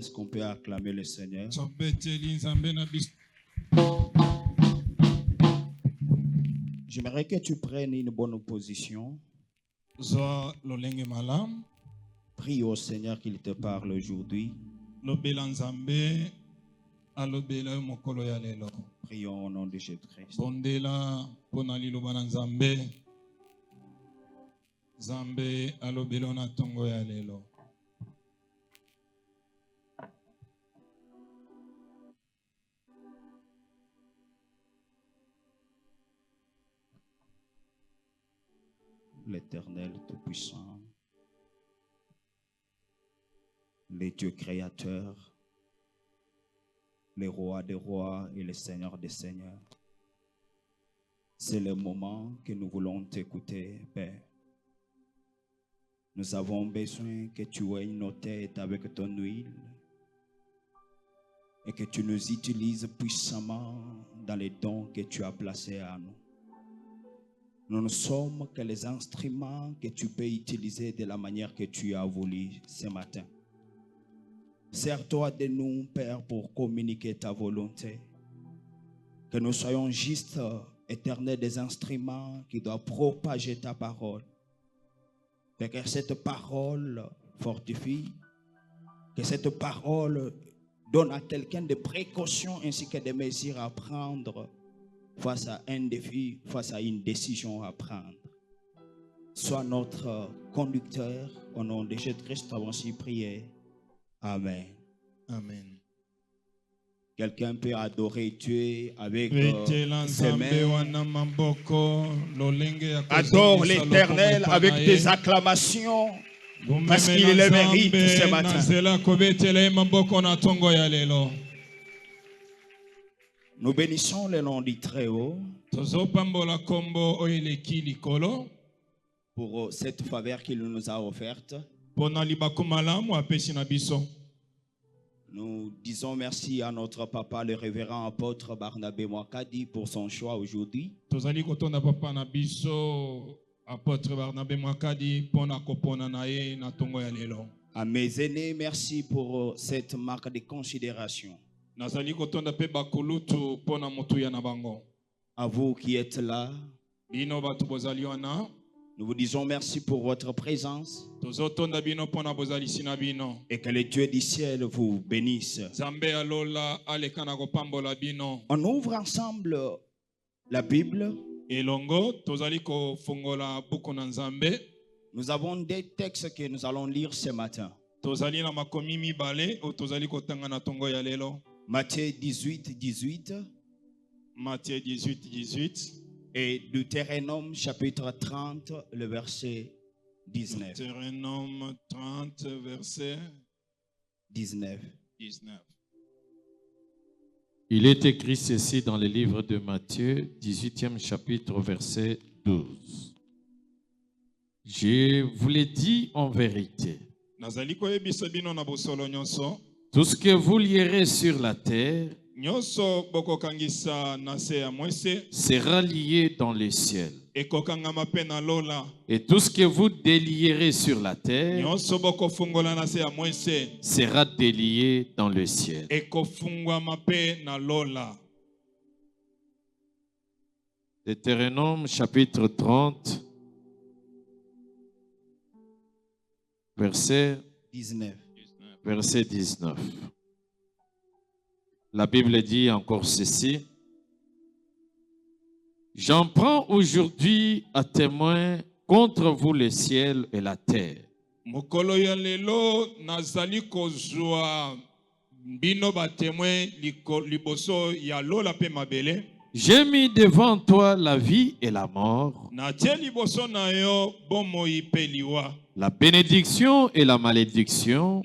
Est-ce qu'on peut acclamer le Seigneur? J'aimerais que tu prennes une bonne position. Prie au Seigneur qu'il te parle aujourd'hui. Prions au nom de Jésus-Christ. L'Éternel Tout-Puissant, le Dieu créateur, le roi des rois et le Seigneur des seigneurs. C'est le moment que nous voulons t'écouter, Père. Nous avons besoin que tu aies nos têtes avec ton huile et que tu nous utilises puissamment dans les dons que tu as placés à nous. Nous ne sommes que les instruments que tu peux utiliser de la manière que tu as voulu ce matin. Sers-toi de nous, Père, pour communiquer ta volonté. Que nous soyons juste, éternels, des instruments qui doivent propager ta parole. Que cette parole fortifie, que cette parole donne à quelqu'un des précautions ainsi que des mesures à prendre face à un défi, face à une décision à prendre. Sois notre conducteur. Au nom de Jésus-Christ, nous avons ainsi prié. Amen. Amen. Quelqu'un peut adorer Dieu avec ses mains. Adore l'Éternel avec des acclamations parce qu'il le mérite ce matin. Nous bénissons le nom du Très-Haut pour cette faveur qu'il nous a offerte. Nous disons merci à notre papa, le révérend apôtre Barnabé Mwakadi, pour son choix aujourd'hui. À mes aînés, merci pour cette marque de considération. À vous qui êtes là, nous vous disons merci pour votre présence et que le Dieu du ciel vous bénisse. On ouvre ensemble la Bible. Nous avons des textes que nous allons lire ce matin. Matthieu 18, 18. Matthieu 18, 18. Et Deutéronome chapitre 30, le verset 19. Deutéronome 30, verset 19. Il est écrit ceci dans le livre de Matthieu, 18e chapitre, verset 12. Je vous l'ai dit en vérité. Tout ce que vous lierez sur la terre sera lié dans les ciels. Et tout ce que vous délierez sur la terre sera délié dans le ciel. Deutéronome chapitre 30, verset 19. Verset 19. La Bible dit encore ceci. J'en prends aujourd'hui à témoin contre vous le ciel et la terre. J'ai mis devant toi la vie et la mort, la bénédiction et la malédiction.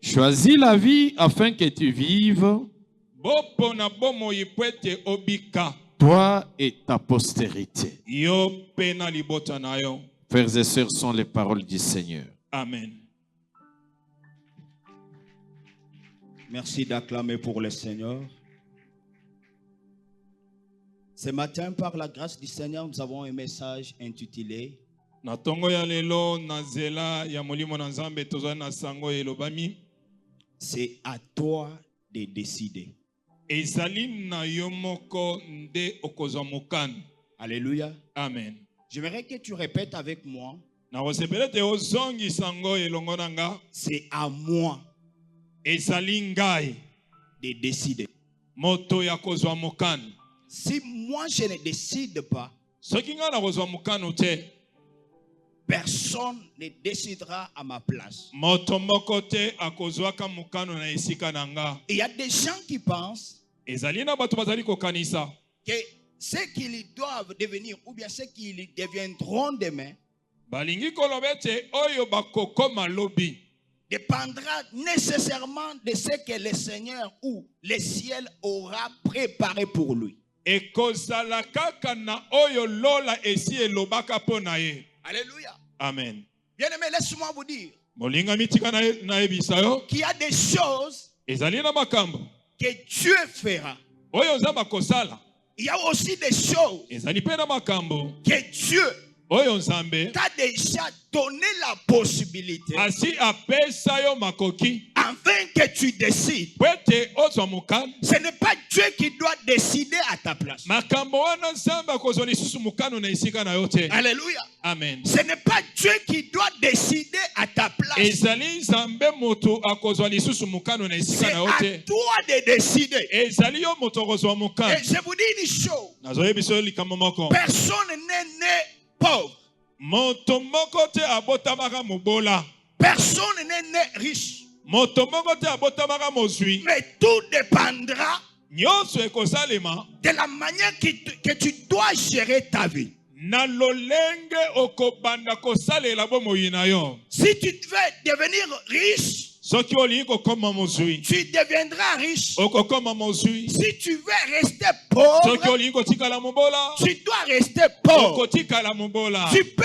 Choisis la vie afin que tu vives, toi et ta postérité. Frères et sœurs, sont les paroles du Seigneur. Amen. Merci d'acclamer pour le Seigneur. Ce matin, par la grâce du Seigneur, nous avons un message intitulé Na tongo ya lelo na zela ya molimo na Nzambe tozali na sango elobami. C'est à toi de décider. Ezali na yo moko nde okozwa mokano. Alléluia. Amen. J'aimerais que tu répètes avec moi. Na osepele te ozongi sango elongo na nga. C'est à moi Ezali ngai de décider. Moto ya kozwa mokano. Si moi je ne décide pas, Soki nga na kozwa mokano te, personne ne décidera à ma place. moto moko te akozwaka mokano na esika na nga. Il y a des gens qui pensent Ezali na bato bazali kokanisa que ce qu'ils doivent devenir ou bien ce qu'ils deviendront demain balingi koloba ete oyo bakokoma lobi dépendra nécessairement de ce que le Seigneur ou le ciel aura préparé pour lui. ekozala kaka na oyo lola esi elobaka mpo na ye. Alléluia. Amen. Bien-aimé, laisse-moi vous dire Molinga mitika na yebisa yo qu'il y a des choses ezali na makambo que Dieu fera. oyo nzambe akosala. Il y a aussi des choses Ezali mpe na makambo que Dieu oyo nzambe t'a déjà donné la possibilité asi apesa yo makoki afin que tu décides. po ete ozwa mokano. Ce n'est pas Dieu qui doit décider à ta place. Makambo wana nzambe akozwa lisusu mokano na esika na yo te. Alléluia. Amen. Ce n'est pas Dieu qui doit décider à ta place. Ezali nzambe moto akozwa lisusu mokano na esika C'est na yo à te. toi de décider. Ezali yo moto akozwa mokano. Et je vous dis une chose. Nazoyebisa yo likambo moko. Personne n'est né pauvre. Moto moko te abotamaka mobola. Personne n'est né riche. Moto moko te abotamaka mozwi. Mais tout dépendra Nyonso ekosalema de la manière que tu dois gérer ta vie. na lolenge okobanda kosalela bomoi na yo. Si tu veux devenir riche, Soki olingi kokoma mozwi, tu deviendras riche. okokoma mozwi. Si tu veux rester Soki pauvre, olingi kotikala mobola, tu dois rester pauvre. okotikala mobola. Tu peux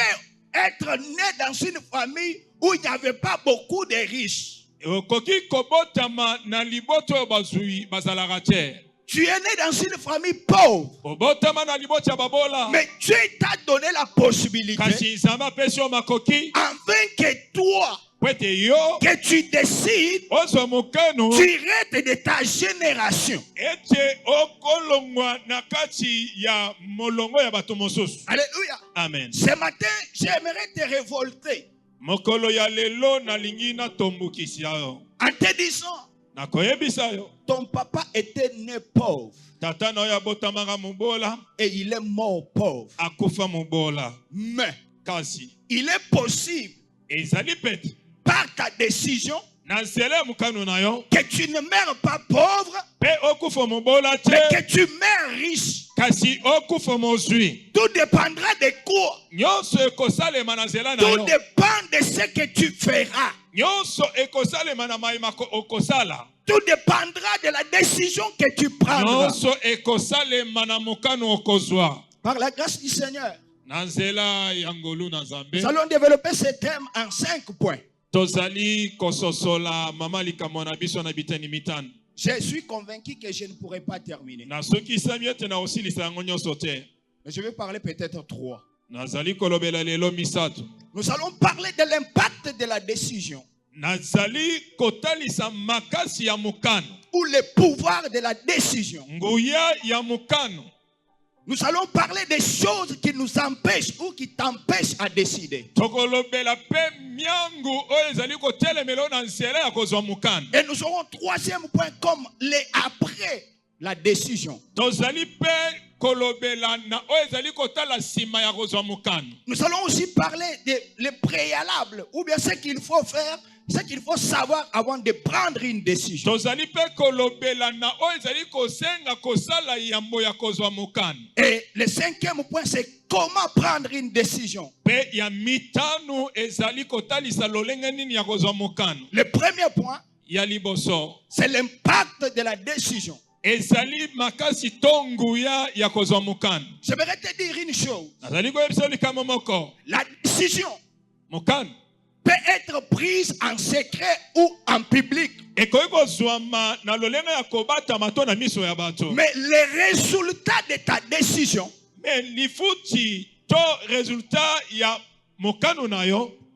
être né dans une famille où il n'y avait pas beaucoup de riches. Okoki kobotama na liboto oyo bazwi bazalaka te. Tu es né dans une famille pauvre. Obotama na liboto ya babola. Mais Dieu t'a donné la possibilité Kasi nzambe apesi yo makoki afin que toi, po ete yo que tu décides, ozwa mokano tu restes de ta génération. ete okolongwa na kati ya molongo ya bato mosusu. Alléluia. Amen. Ce matin, j'aimerais te révolter Mokolo ya lelo nalingi natombokisi yo. en te disant, Nakoyebisa yo. ton papa était né pauvre Tata na oyo abotamaka mobola et il est mort pauvre. akufa mobola. Mais Kasi il est possible, ezali pete par ta décision, na nzela ya mokano na yo que tu ne meurs pas pauvre, mpe okufa mobola te mais que tu meurs riche. kasi okufa mozwi. Tout dépendra de quoi? Nyonso ekosalema na nzela na Tout yo. dépend de ce que tu feras. Nyonso ekosalema na mayima okosala. Tout dépendra de la décision que tu prendras. Nyonso ekosalema na mokano okozwa. Par la grâce du Seigneur, Na nzela ya ngolu na Nzambe. nous allons développer ce thème en 5 points. Tozali kososola mama likambo na biso na biteni mitano. Je suis convaincu que je ne pourrai pas terminer. Na soki sami ete na osilisa yango nyonso te. Mais je vais parler peut-être 3. Nazali kolobela lelo misato. Nous allons parler de l'impact de la décision Nazali kotalisa makasi ya mokano. ou le pouvoir de la décision. Nguya ya mokano. Nous allons parler des choses qui nous empêchent ou qui t'empêchent à décider. Tokolobela pe miangu oyo ezali kotelemela na nzela ya kozwa mokano. Et nous aurons 3e point comme les après la décision. Tozali pe kolobela na oyo ezali kotala sima ya kozwa mokano. Nous allons aussi parler des préalables ou bien ce qu'il faut faire, ce qu'il faut savoir avant de prendre une décision. Tozali pe kolobela na oyo ezali kosenga kosala yambo ya kozwa mokano. Et le 5e point, c'est comment prendre une décision. Pe ya mitano ezali kotalisa lolenge nini ya kozwa mokano. Le premier point, Ya liboso c'est l'impact de la décision. ezali makasi tonguya ya kozwa mokano. J'aimerais te dire une chose. Nazali koyebisa likambo moko. La décision Mokano peut être prise en secret ou en public. ekoki kozwama na lolenge ya kobatama to na miso ya bato. Mais les résultats de ta décision Me lifuti to resultat ya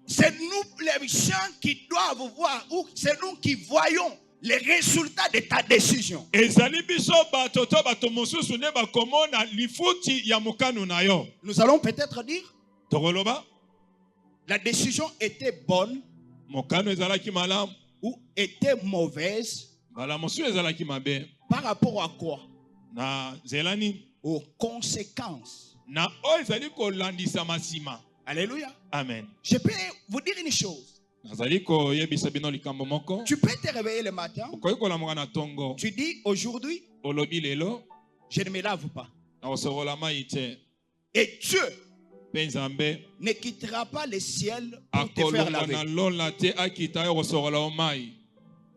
c'est nous les gens qui doivent voir, ou c'est nous qui voyons les résultats de ta décision. Nous allons peut-être dire, la décision était bonne ou était mauvaise par rapport à quoi? Aux conséquences. Alléluia. Amen. Je peux vous dire une chose. Tu peux te réveiller le matin. Tu dis aujourd'hui, je ne me lave pas. Et Dieu ne quittera pas le ciel pour te faire laver.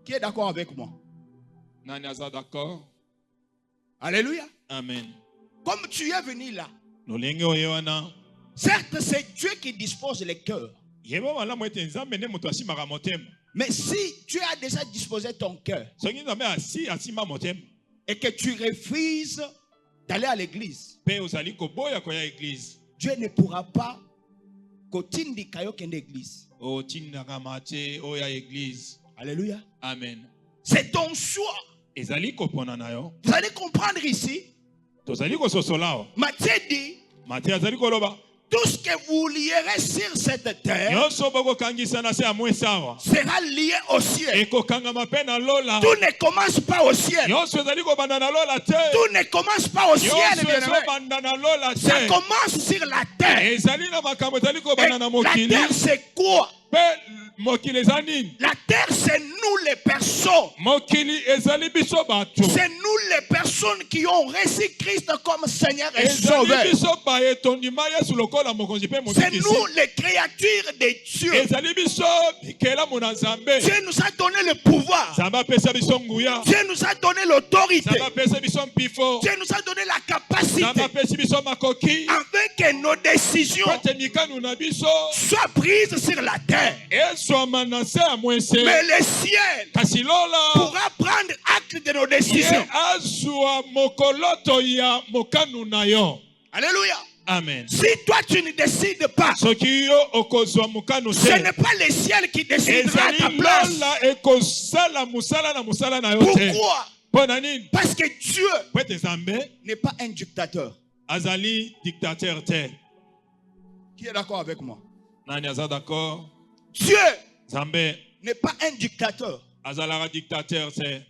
Qui est d'accord avec moi? Alléluia. Amen. Comme tu es venu là, certes c'est Dieu qui dispose les cœurs. Mais si tu as déjà disposé ton cœur et que tu refuses d'aller à l'église, Dieu ne pourra pas kotindika yo kende église. Alléluia. Amen. C'est ton choix. Vous allez comprendre ici. Matthieu dit, tout ce que vous lierez sur cette terre sera lié au ciel. Tout ne commence pas au ciel. Tout ne commence pas au ciel, bien-aimé. Ça commence sur la terre. Et la terre, c'est quoi? La terre, c'est nous les personnes. C'est nous les personnes qui ont reçu Christ comme Seigneur et Sauveur. C'est nous les créatures de Dieu. Dieu nous a donné le pouvoir. Dieu nous a donné l'autorité. Dieu nous a donné la capacité afin que nos décisions soient prises sur la terre. Mais le ciel pourra prendre acte de nos décisions. Alléluia. Amen. Si toi tu ne décides pas, ce n'est pas le ciel qui décidera à ta place. Pourquoi? Parce que Dieu n'est pas un dictateur. Qui est d'accord avec moi? Dieu n'est pas un dictateur.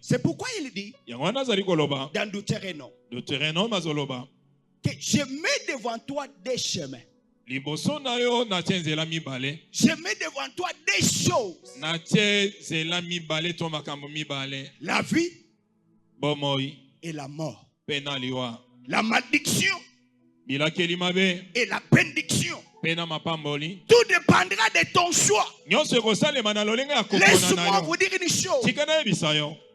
C'est pourquoi il dit dans Deutéronome que je mets devant toi des chemins. Je mets devant toi des choses. La vie et la mort. La malédiction et la bénédiction. Tout dépendra de ton choix. Laisse-moi vous dire une chose.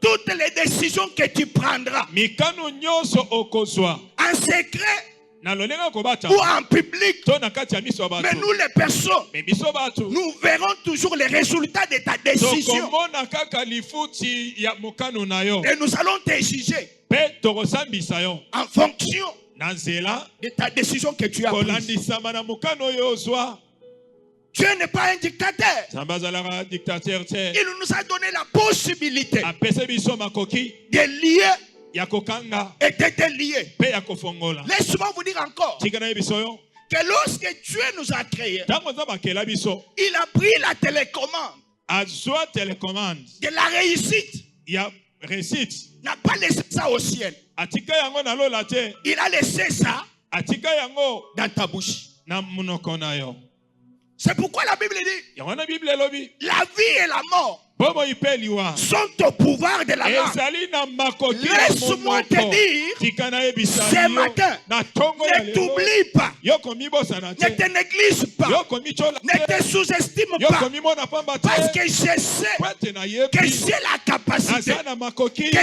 Toutes les décisions que tu prendras en secret ou en public, mais nous les personnes, nous verrons toujours les résultats de ta décision et nous allons te juger en fonction de ta décision que tu as prise. Dieu n'est pas un dictateur. Il nous a donné la possibilité de lier et d'être lié. Laisse-moi vous dire encore que lorsque Dieu nous a créés, il a pris la télécommande de la réussite. Il n'a pas laissé ça au ciel. Il a laissé ça dans ta bouche. C'est pourquoi la Bible dit la vie et la mort sont au pouvoir de la langue. Laisse-moi te dire ce matin, ne t'oublie pas, ne te néglige pas, ne te sous-estime pas, parce que je sais que j'ai la capacité, que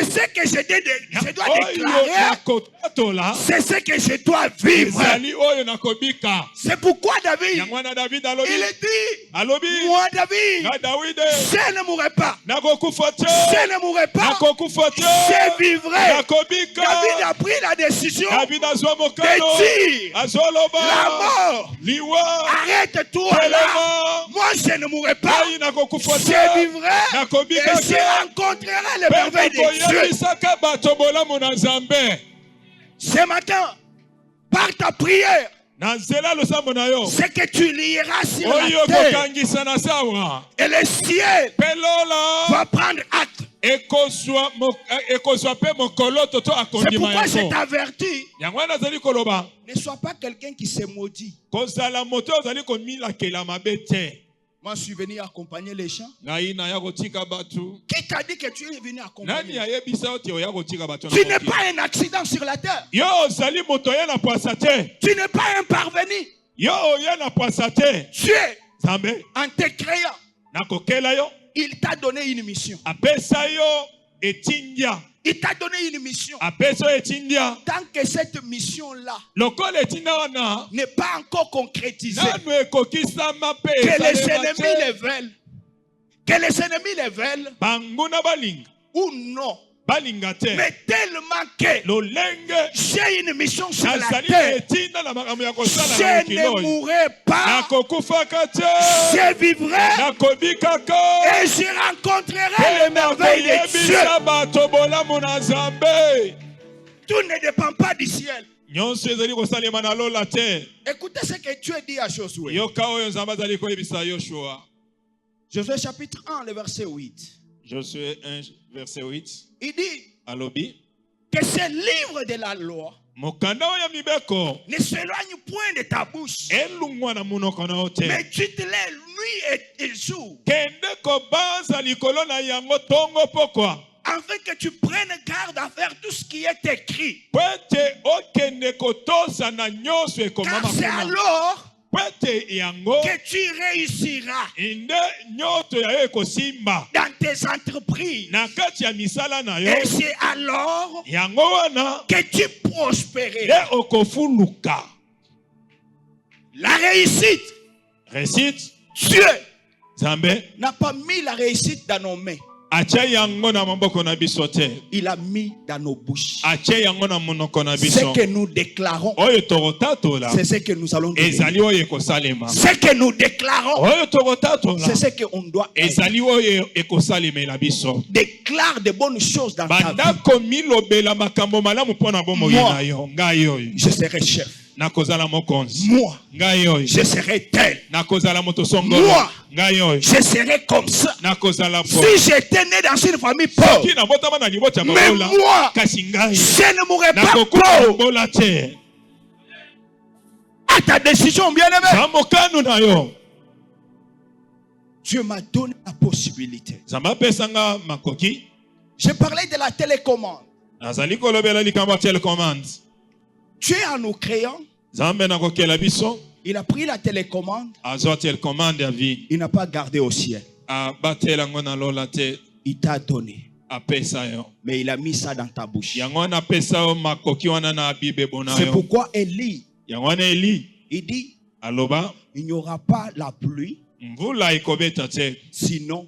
ce que je dois déclarer, c'est ce que je dois vivre. C'est pourquoi David, il dit, moi David, je ne mourrai mourrai pas. Je ne mourrai pas. Je vivrai. David a pris la décision de dire la mort. Arrête-toi là. Moi, je ne mourrai pas. Je vivrai et je rencontrerai les merveilles de Dieu. Ce matin, par ta prière, ce que tu lieras sur la terre et le ciel va prendre acte. C'est pourquoi je t'avertis. Ne sois pas quelqu'un qui se maudit. Moi, je suis venu accompagner les gens. Qui t'a dit que tu es venu accompagner? Tu n'es pas un accident sur la terre. Tu n'es pas un parvenu. Tu es en te créant. Il t'a donné une mission. Il t'a donné une mission. Tant que cette mission-là n'est pas encore concrétisée, que les ennemis les veulent, ou non, mais tellement que j'ai une mission sur la terre, je ne mourrai pas, je vivrai et je rencontrerai les merveilles de Dieu. Tout ne dépend pas du ciel. Écoutez ce que Dieu dit à Josué. Josué chapitre 1, le verset 8. Josué 1, verset 8. Il dit que ce livre de la loi ne s'éloigne point de ta bouche, mais tu te lèves nuit et jour, afin que tu prennes garde à faire tout ce qui est écrit. Car c'est alors que tu réussiras dans tes entreprises. Et c'est alors que tu prospéreras. La réussite, Dieu n'a pas mis la réussite dans nos mains. Il a mis dans nos bouches. Ce que nous déclarons, c'est ce que nous allons dire. Ce que nous déclarons, c'est ce qu'on doit être. Déclare de bonnes choses dans ta vie. Moi, je serai chef. Moi, je serai tel. Moi, je serai comme ça. Si j'étais né dans une famille pauvre, mais moi, je ne mourrais pas pauvre. À ta décision, bien-aimé, Dieu m'a donné la possibilité. Je parlais de la télécommande. Dieu, en nous créant, il a pris la télécommande. Il n'a pas gardé au ciel. Il t'a donné. Mais il a mis ça dans ta bouche. C'est pourquoi Élie, il dit, il n'y aura pas la pluie, sinon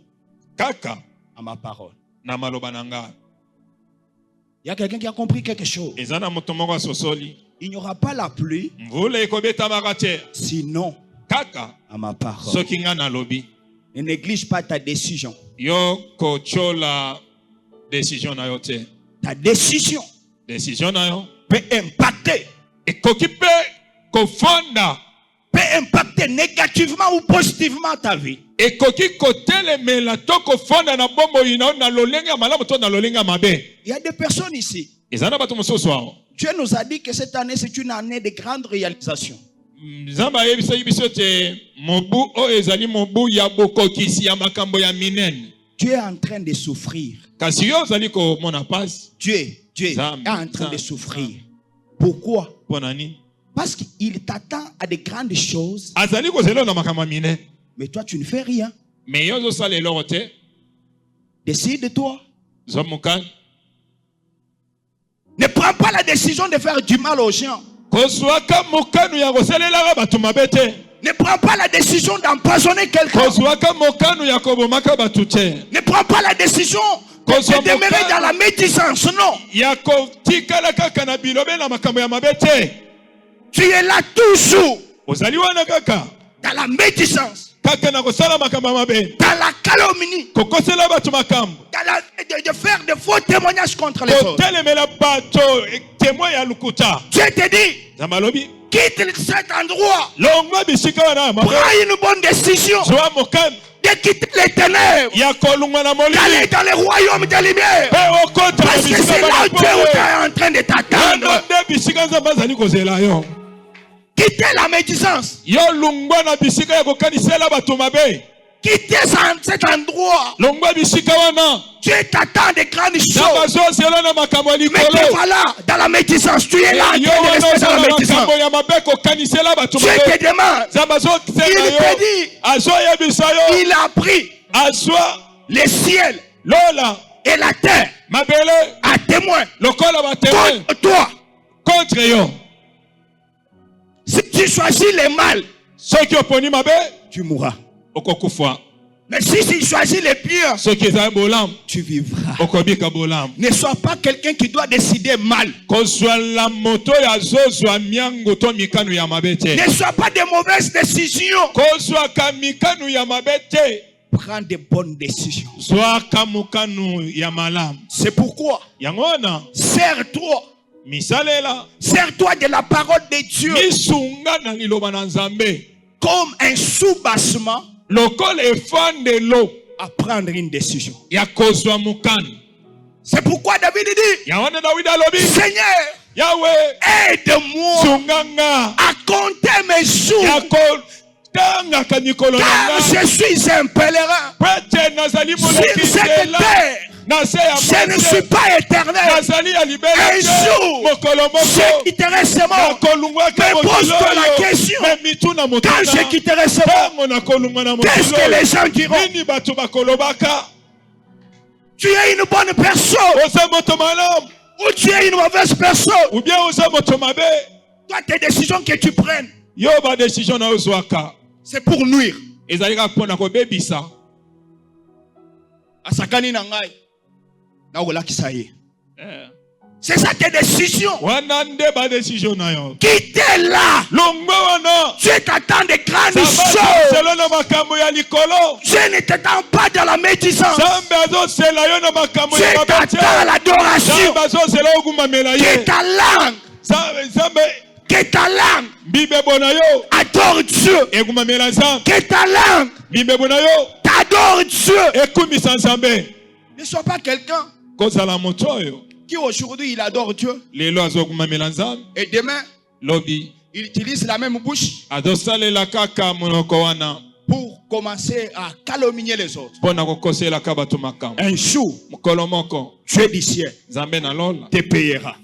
à ma parole. Il y a quelqu'un qui a compris quelque chose. Il n'y aura pas la pluie, sinon à ma parole. Ne néglige pas ta décision. Ta décision peut impacter. Peut impacter négativement ou positivement ta vie. Il y a des personnes ici. Dieu nous a dit que cette année c'est une année de grande réalisation. Dieu est en train de souffrir. Dieu est en train de souffrir. Pourquoi? Parce qu'il t'attend à de grandes choses. Mais toi tu ne fais rien. Décide-toi. Ne prends pas la décision de faire du mal aux gens. Ne prends pas la décision d'empoisonner quelqu'un. Ne prends pas la décision de demeurer dans la médisance. Non. Tu es là toujours. Dans la médisance. Dans la calomnie. De faire de faux témoignages contre les autres. Dieu te dit, quitte cet endroit. Prends une bonne décision de quitter les ténèbres, d'aller dans le royaume des lumières. Parce que c'est là où Dieu est en train de t'attendre. Quitter la médisance. Quitter cet endroit. Dieu t'attend de grandes choses. Mais te voilà dans la médisance. Tu es là en train de rester dans la médisance. Dieu te demande. Il te dit. Il a pris les ciels et la terre à témoin contre toi. Si tu choisis le mal, tu mourras. Mais si tu choisis les pires, tu vivras. Ne sois pas quelqu'un qui doit décider mal. Ne sois pas de mauvaises décisions. Prends de bonnes décisions. C'est pourquoi sers-toi. Sers-toi de la parole de Dieu comme un soubassement à prendre une décision. C'est pourquoi David dit, Seigneur, aide-moi à compter mes jours, car je suis un pèlerin sur cette terre. Je ne suis pas éternel. Un jour, je quitterai ce monde. Mais pose-toi la question. Quand je quitterai ce monde, qu'est-ce que les gens diront? Tu es une bonne personne ou tu es une mauvaise personne. Toi, tes décisions que tu prennes, c'est pour nuire. Asakani nangai. C'est ça tes décisions. Quittez là. Dieu t'attend de grandes choses. Dieu ne t'attend pas dans la médisance. Dieu t'attend à l'adoration. Que ta langue adore Dieu. Que ta langue t'adore Dieu. Ne sois pas quelqu'un qui aujourd'hui il adore Dieu et demain il utilise la même bouche pour commencer à calomnier les autres. Un jour, Dieu du ciel te payera.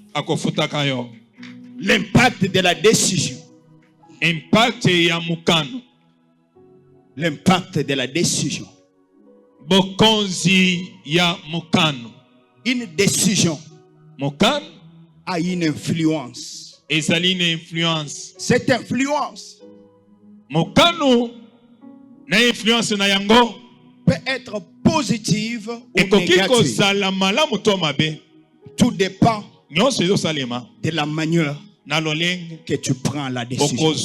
L'impact de la décision. L'impact de la décision. Une décision a une influence. Cette influence peut être positive ou négative. Tout dépend de la manière que tu prends la décision.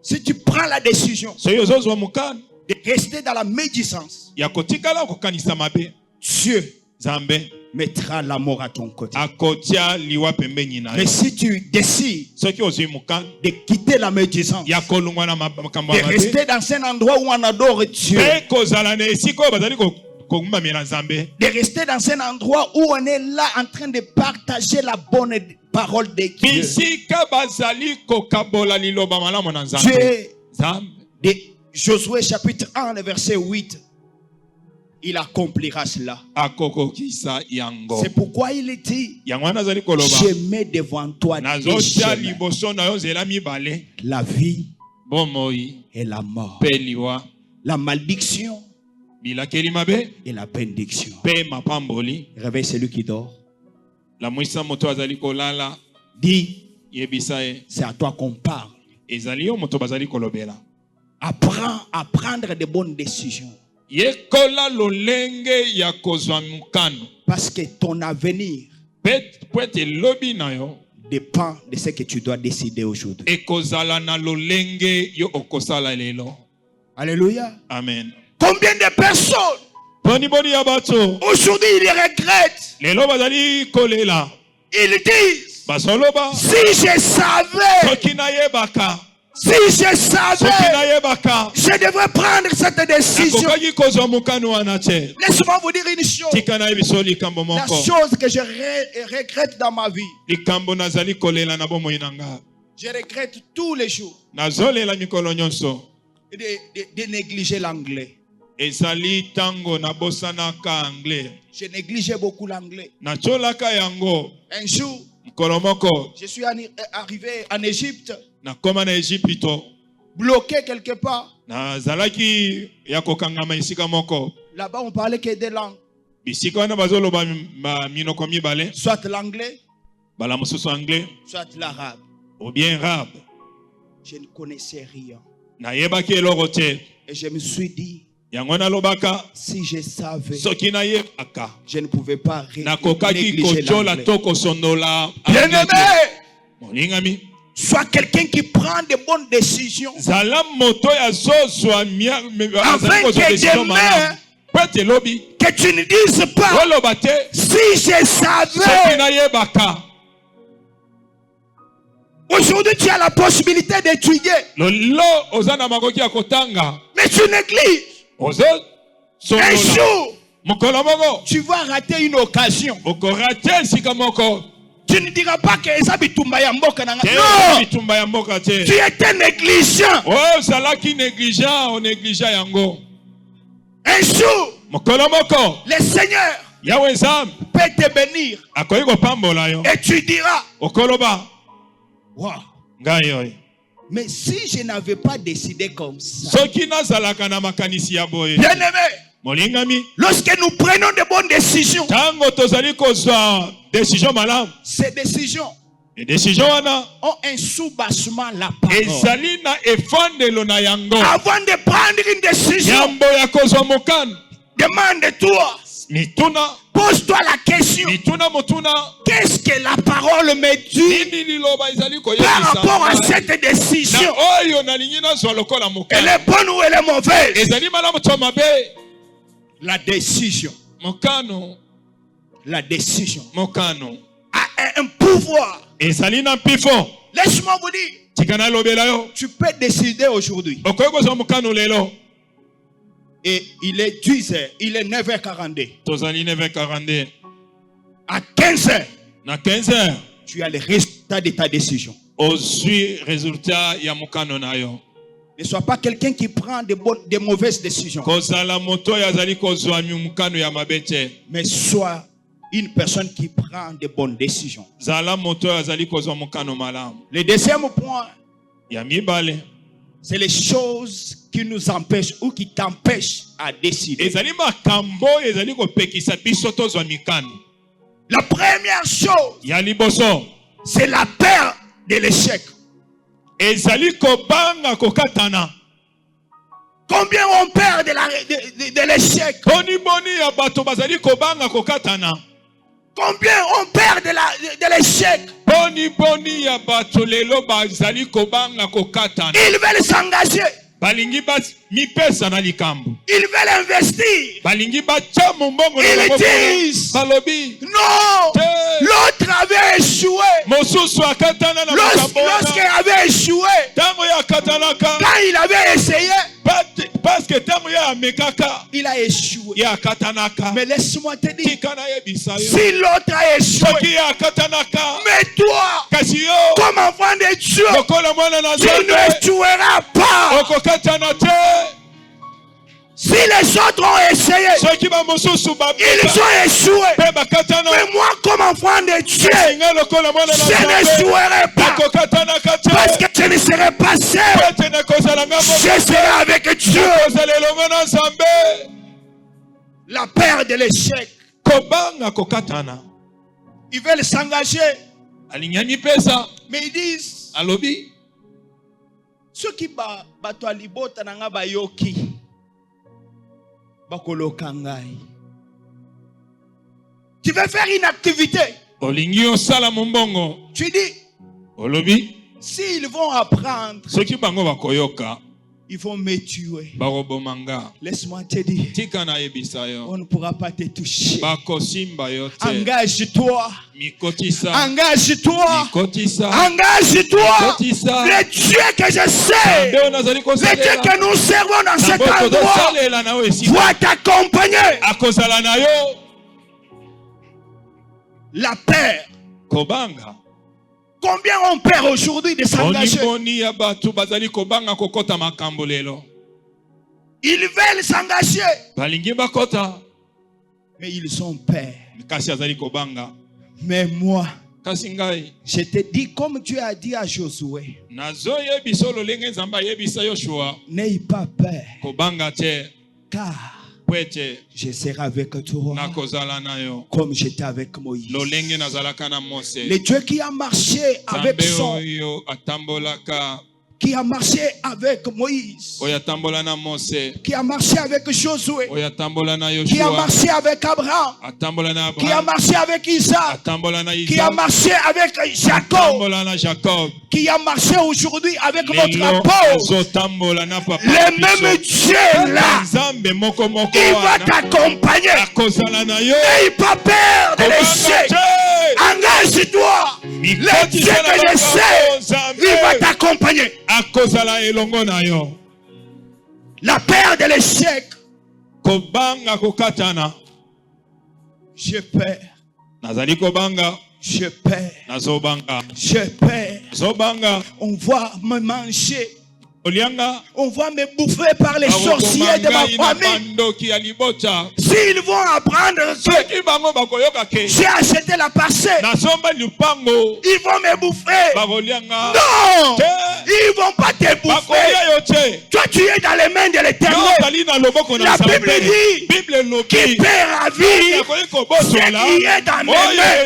Si tu prends la décision de rester dans la médisance, Dieu mettra la mort à ton côté. Mais si tu décides de quitter la médisance, de rester dans un endroit où on adore Dieu, de rester dans un endroit où on est là en train de partager la bonne parole de Dieu, de Josué chapitre 1 verset 8, il accomplira cela. C'est pourquoi il dit, je mets devant toi deux chemins, la vie et la mort, la malédiction et la bénédiction. Réveille celui qui dort. Dis, c'est à toi qu'on parle. Apprends à prendre de bonnes décisions. Parce que ton avenir dépend de ce que tu dois décider aujourd'hui. Alléluia. Amen. Combien de personnes aujourd'hui ils regrettent? Ils disent, si je savais, je devrais prendre cette décision. Laisse-moi vous dire une chose. La chose que je regrette dans ma vie, je regrette tous les jours de négliger l'anglais. Je négligeais beaucoup l'anglais. Un jour, je suis arrivé en Égypte, bloqué quelque part. Là-bas, on parlait que des langues. Soit l'anglais, soit l'arabe. Ou bien arabe. Je ne connaissais rien. Et je me suis dit, si je savais, je ne pouvais pas négliger l'anglais. Bien-aimé, sois quelqu'un qui prend de bonnes décisions. Afin que demain, que tu ne dises pas, si je savais. Aujourd'hui, tu as la possibilité d'étudier. Mais tu négliges. Un jour, tu vas rater une occasion. Tu ne diras pas que ça bitumba ya mboka na nga. Non. Tu étais négligent. Un jour, le Seigneur peut te bénir. Et tu diras, wow. Mais si je n'avais pas décidé comme ça, bien-aimé, lorsque nous prenons de bonnes décisions, ces décisions ont un sous-bassement la parole. Avant de prendre une décision, demande-toi, pose-toi la question, qu'est-ce que la parole me dit par rapport à cette décision? Elle est bonne ou elle est mauvaise? La décision a un pouvoir. Laisse-moi vous dire, tu peux décider aujourd'hui. Et il est 10h, il est 9h42. À 15h, tu as le résultat de ta décision. Ne sois pas quelqu'un qui prend de mauvaises décisions. Mais sois une personne qui prend de bonnes décisions. Le deuxième point, c'est les choses qui nous empêchent ou qui t'empêchent à décider. La première chose, c'est la peur de l'échec. Combien on perd de l'échec? Combien on perd de l'échec? Ils veulent s'engager. Ils veulent investir. Ils disent non, l'autre avait échoué. Lorsqu'il avait échoué, quand il avait essayé, il a échoué. Mais laisse-moi te dire, si l'autre a échoué, mais toi, comme enfant de Dieu, tu n'échoueras pas. Si les autres ont essayé, ils ont échoué. Mais moi, comme enfant de Dieu, je n'échouerai pas. Parce que je ne serai pas seul. Je serai avec Dieu. La peur de l'échec. Ils veulent s'engager. Mais ils disent, Ce qui bato alibota nanga bayoki bakoloka ngai. Tu veux faire une activité. Olingi osala mombongo. Tu dis. Olobi. S'ils vont apprendre. Ce qui bango bakoyoka. Ils vont me tuer. Barobomanga. Laisse-moi te dire. Tikana yebisayo. On ne pourra pas te toucher. Bakosimba yote. Engage-toi. Mikotisa. Engage-toi. Mikotisa. Engage-toi. Le Dieu que je sais. Le Dieu que nous servons dans cet endroit va t'accompagner. Akozala na yo. La paix. Kobanga. Combien on perd aujourd'hui de s'engager? Ils veulent s'engager. Mais ils sont pères. Mais moi, je te dis comme Dieu a dit à Josué. N'aie pas peur. Car je serai avec toi comme j'étais avec Moïse. Le Dieu qui a marché avec qui a marché avec Moïse, qui a marché avec Josué, qui a marché avec Abraham, qui a marché avec Isaac, qui a marché avec Jacob, qui a marché aujourd'hui avec notre apôtre. Le même Dieu là, il va t'accompagner. N'aie pas peur de l'échec. Engage-toi. Le Dieu que je sais, il va t'accompagner. La peur de l'échec. Je perds. Je perds. Je perds. On va me manger. On va me bouffer par les sorciers de ma famille. S'ils vont apprendre que j'ai acheté la parcelle, ils vont me bouffer. Non, ils vont pas te bouffer. Toi, tu es dans les mains de l'Éternel. La Bible dit qui perd la vie, c'est qui est dans mes mains.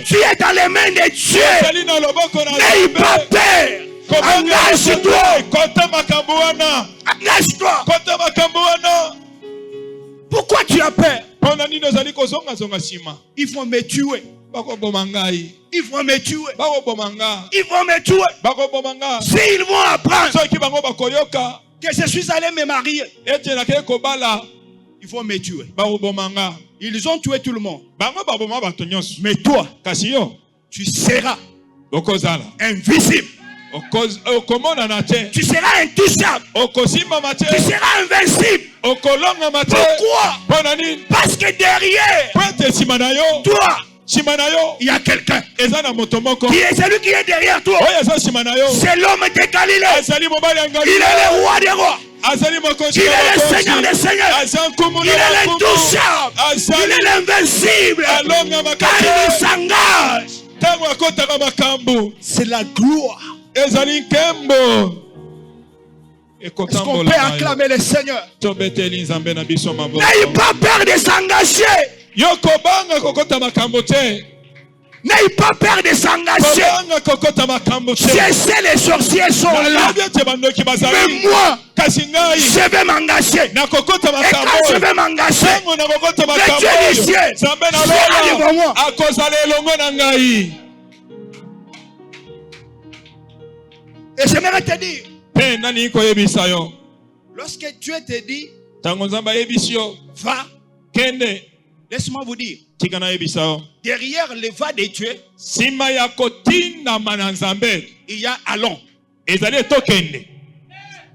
Tu es dans les mains de Dieu. N'aie pas peur. Engage-toi. Engage-toi. Pourquoi tu as peur? Ils vont me tuer. Ils vont me tuer. Ils vont me tuer. S'ils vont apprendre que je suis allé me marier, ils vont me tuer. Ils ont tué tout le monde. Mais toi, tu seras invisible. Tu seras intouchable. Tu seras invincible. Pourquoi? Parce que derrière toi, il y a quelqu'un qui est celui qui est derrière toi. C'est l'homme de Galilée. Il est le roi des rois. Il est le Seigneur des seigneurs. Il est l'intouchable. Il est l'invincible. Car il s'engage. C'est la gloire. Est-ce qu'on peut acclamer le Seigneur? N'ayez pas peur de s'engager. N'ayez pas peur de s'engager. Je sais les sorciers sont là. Mais moi, je vais m'engager. Et quand je vais m'engager, le Dieu du ciel sera devant moi. Et j'aimerais te dire, lorsque Dieu te dit, va, laisse-moi vous dire, derrière le va de Dieu, il y a allons.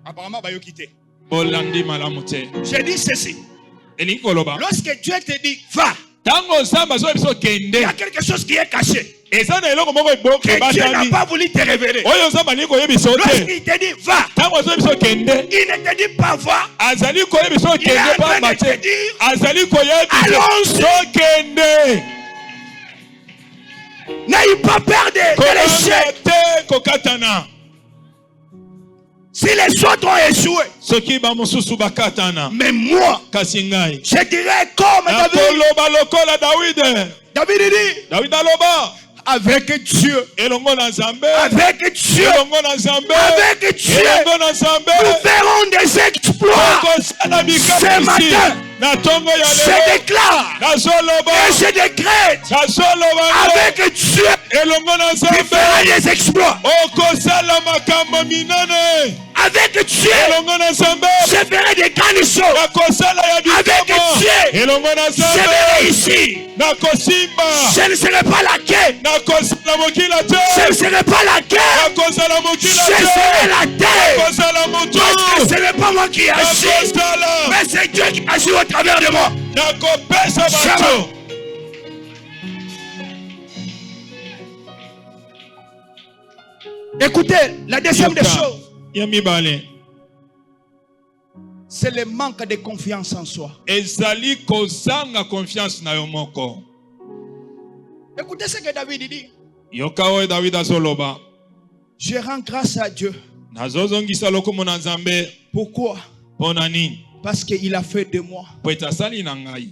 Apparemment, il va quitter. J'ai dit ceci. Lorsque Dieu te dit, va, il y a quelque chose qui est caché. Que Dieu n'a pas voulu te révéler. Lorsqu'il te dit va, il ne te dit pas va. Il est en train de te dire allons-y. N'ayez pas peur de l'échec. Si les autres ont échoué, mais moi, je dirais comme David. David dit avec Dieu. Avec Dieu. Avec Dieu. Nous verrons des exploits. Ce matin, je déclare et je décrète avec Dieu, il fera des exploits. Avec Dieu, je ferai des grandes choses. Avec Dieu, je vais réussir. Je ne serai pas la guerre. Je ne serai pas la guerre. Je serai la terre. Parce que ce n'est pas moi qui agis, mais c'est Dieu qui agit au travers de moi. Écoutez, la deuxième des choses, c'est le manque de confiance en soi. Écoutez ce que David dit. Je rends grâce à Dieu. Pourquoi? Parce qu'il a fait de moi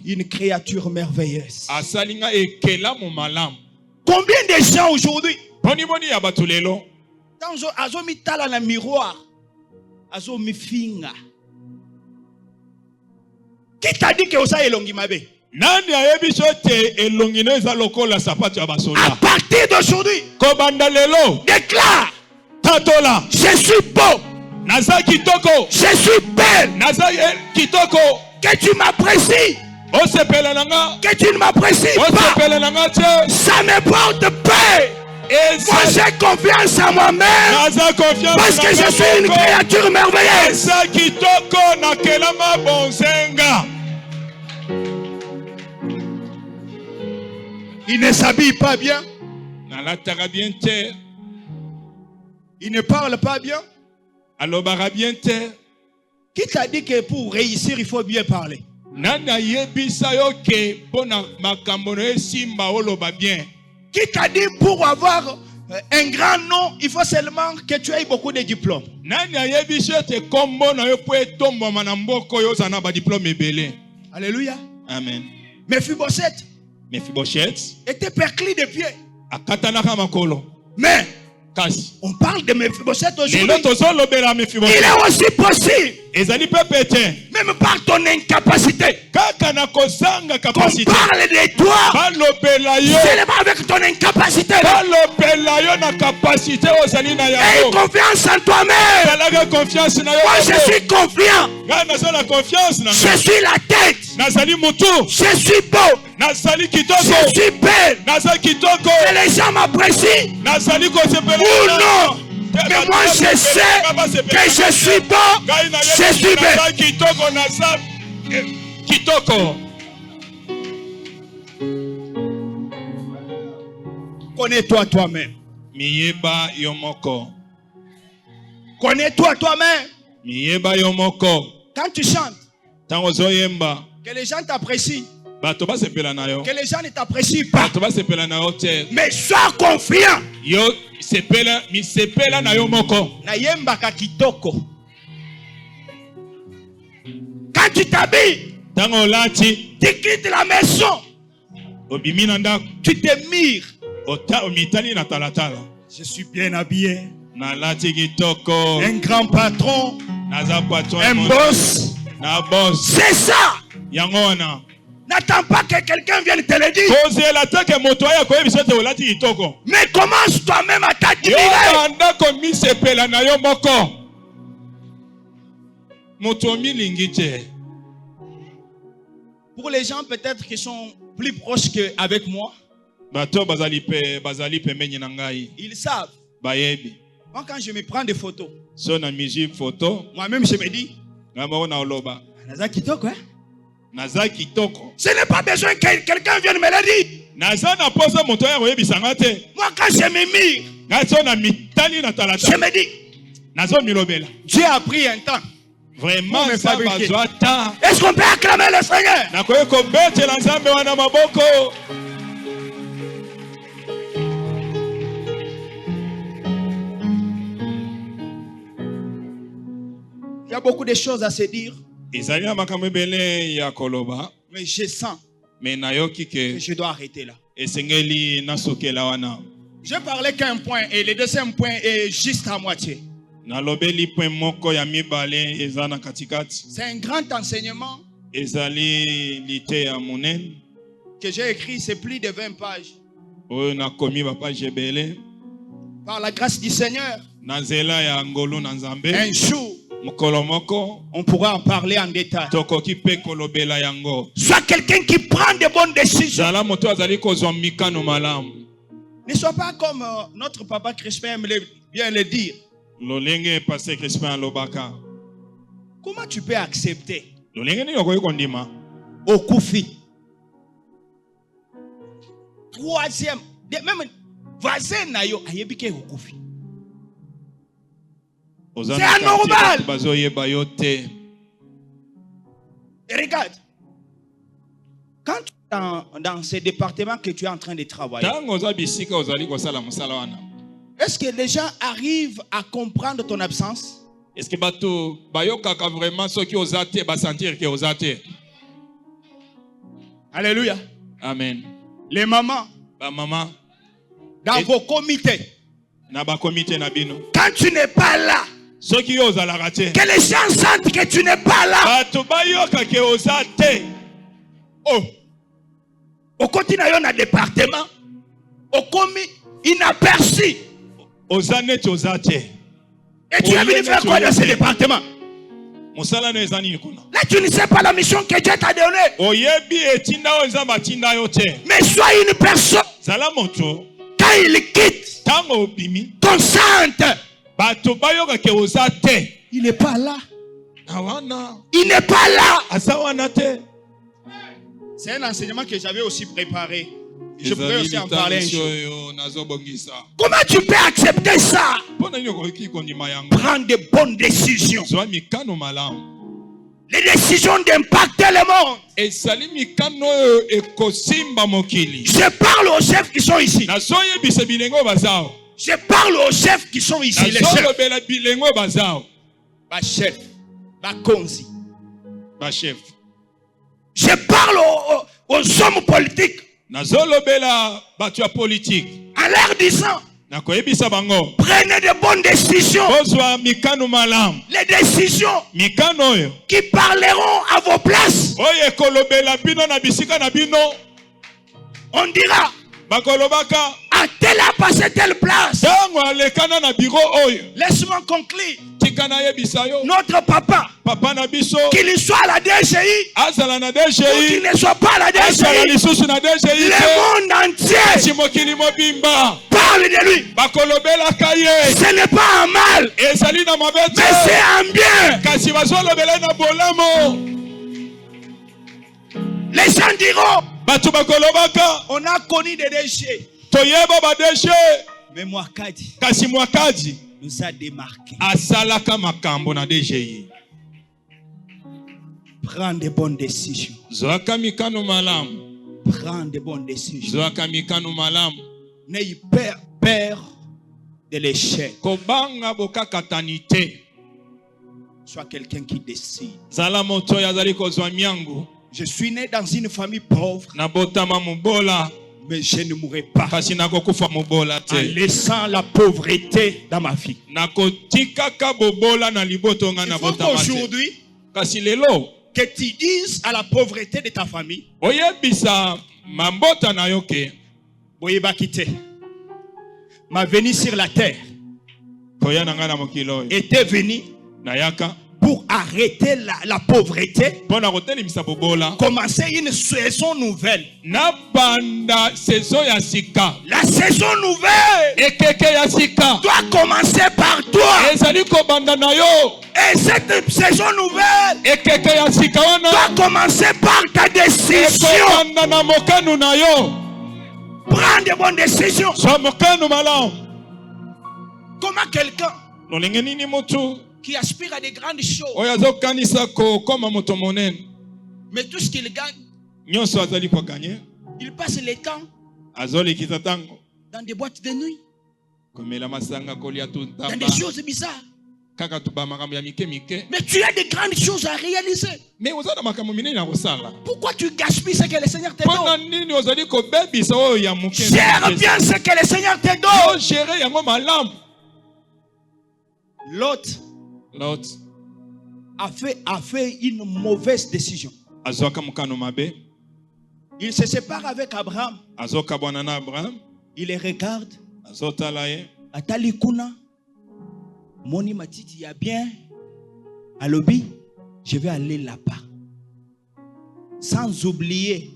une créature merveilleuse. Combien de gens aujourd'hui, quand ils ont mis dans le miroir, ils ont mis finger. Qui t'a dit que vous avez elongi mabe? À partir d'aujourd'hui, déclare: je suis beau, je suis belle, que tu m'apprécies, que tu ne m'apprécies pas, ça me porte paix. Moi j'ai confiance en moi-même parce que je suis une créature merveilleuse. Il ne s'habille pas bien. Il ne parle pas bien. Qui t'a dit que pour réussir il faut bien parler? Qui t'a dit pour avoir un grand nom, il faut seulement que tu aies beaucoup de diplômes? Alléluia. Amen. Mephibosheth était perclé de pied. Mais on parle de Mephibosheth aujourd'hui. Il est aussi possible, même par ton incapacité, qu'on parle de toi seulement avec ton incapacité. Aie confiance en toi-même. Moi je suis confiant. Je suis la tête. Je suis beau. Je suis belle. Et les gens m'apprécient ou non. Mais moi je sais que je suis beau. Je suis belle. Connais-toi toi-même. Connais-toi toi-même. Quand tu chantes, que les gens t'apprécient, que les gens ne t'apprécient pas, mais sois confiant. Nayembaka kitoko. Quand tu t'habilles, tu quittes la maison, tu te mires. Je suis bien habillé. Un grand patron, un boss. C'est ça. N'attends pas que quelqu'un vienne te le dire. Mais commence toi-même à t'admirer. Pour les gens peut-être qui sont plus proches qu'avec moi, ils savent. Moi quand je me prends des photos, moi-même je me dis, Naza kitoko, hein? Ce n'est pas besoin que quelqu'un vienne me le dire. Moi quand je me mire, je me dis, Dieu a pris un temps. Vraiment, est-ce qu'on peut acclamer le Seigneur? Il y a beaucoup de choses à se dire. Mais je sens que je dois arrêter là. Je parlais qu'un point et le deuxième point est juste à moitié. C'est un grand enseignement que j'ai écrit, c'est plus de 20 pages. Par la grâce du Seigneur, un jour, on pourra en parler en détail. Sois quelqu'un qui prend de bonnes décisions. Ne sois pas comme notre papa Crispin aime bien le dire. Comment tu peux accepter au Koufi? Troisième, même voisin nayo ayebike au Koufi. C'est anormal. Et regarde, quand tu es dans ce département que tu es en train de travailler, est-ce que les gens arrivent à comprendre ton absence? Est-ce que bato bayokaka vraiment ceux qui osate ba sentir que osate? Alléluia. Amen. Les mamans, ba maman dans vos comités, na ba comité na bino, quand tu n'es pas là, ceux qui osent la rater, que les gens sentent que tu n'es pas là. Bato bayoka que osate. Oh, au côté na yo na département, au commis inaperçu. Osane osate. Et tu es venu faire quoi dans ce département? Là, tu ne sais pas la mission que Dieu t'a donnée. Mais sois une personne. Quand il quitte, consente. Il n'est pas là. Il n'est pas là. C'est un enseignement que j'avais aussi préparé. Je pourrais aussi en parler un jour. Comment tu peux accepter ça? Prends de bonnes décisions. Les décisions d'impacter le monde. Je parle aux chefs qui sont ici. Je parle aux chefs qui sont ici. Les chefs. Chef. Konzi. Je parle aux hommes politiques. En leur disant, prenez de bonnes décisions. Les décisions qui parleront à vos places. On dira, à telle a passé telle place. Laisse-moi conclure. Notre papa, qu'il soit à la DGI ou qu'il ne soit pas à la DGI, le monde entier parle de lui. Ce n'est pas un mal, mais c'est un bien. Les gens diront, on a connu des déchets, mais Mwakadi nous a démarqué. Prends de bonnes décisions. Prends de bonnes décisions. N'ayez peur de l'échec. Sois quelqu'un qui décide. Je suis né dans une famille pauvre, mais je ne mourrai pas en laissant la pauvreté dans ma vie. Il faut qu'aujourd'hui, que tu dises à la pauvreté de ta famille, ma venue sur la terre était venue pour arrêter la pauvreté, commencer une saison nouvelle. La saison nouvelle doit commencer par toi. Et cette saison nouvelle doit commencer par ta décision. Prends de bonnes décisions. Comment quelqu'un qui aspire à des grandes choses, mais tout ce qu'il gagne, il passe le temps dans des boîtes de nuit, dans des choses bizarres. Mais tu as de grandes choses à réaliser. Pourquoi tu gaspilles ce que le Seigneur te donne? Gère bien ce que le Seigneur te donne. Lot a fait une mauvaise décision. Il se sépare avec Abraham. Il les regarde. Atali kuna. Moni matiti ya bien. Alobi, je vais aller là-bas. Sans oublier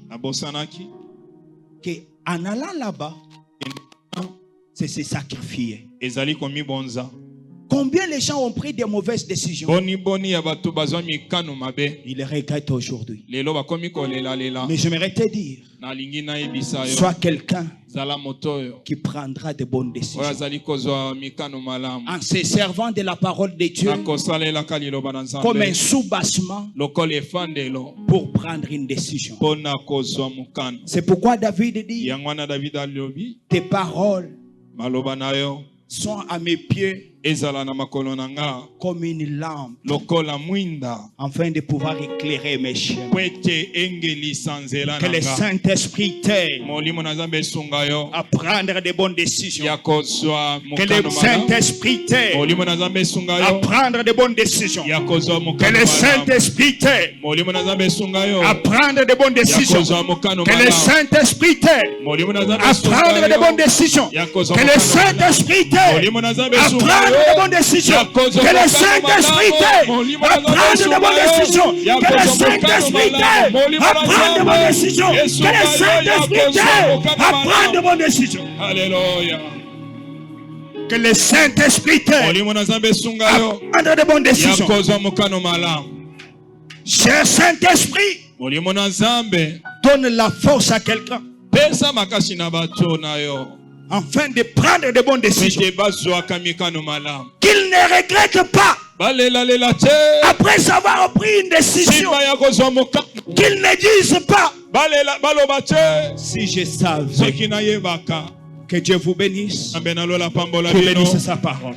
que en allant là-bas, c'est se sacrifier. Combien les gens ont pris des mauvaises décisions? Ils les regrettent aujourd'hui. Mais j'aimerais te dire, sois quelqu'un qui prendra de bonnes décisions. En se servant de la parole de Dieu comme un sous-bassement pour prendre une décision. C'est pourquoi David dit, tes paroles sont à mes pieds comme une lampe afin de pouvoir éclairer mes chemins. Que le Saint-Esprit t'aide à prendre de bonnes décisions. Que le Saint-Esprit t'aide à prendre de bonnes décisions. Que le Saint-Esprit t'aide à prendre de bonnes décisions. Que le Saint-Esprit t'aide à prendre de bonnes décisions. Que le Saint-Esprit t'aide à prendre de bonnes décisions. Que le Saint-Esprit t'aide à prendre de bonnes décisions. Que le Saint-Esprit t'aide à prendre de bonnes décisions. Que le Saint-Esprit t'aide à prendre de bonnes décisions. Alléluia. Que le Saint-Esprit t'aide à prendre de bonnes décisions. Cher Saint-Esprit, donne la force à quelqu'un afin de prendre de bonnes décisions. Qu'il ne regrette pas après avoir pris une décision. Qu'il ne dise pas, si je savais. Que Dieu vous bénisse. Que bénisse sa parole.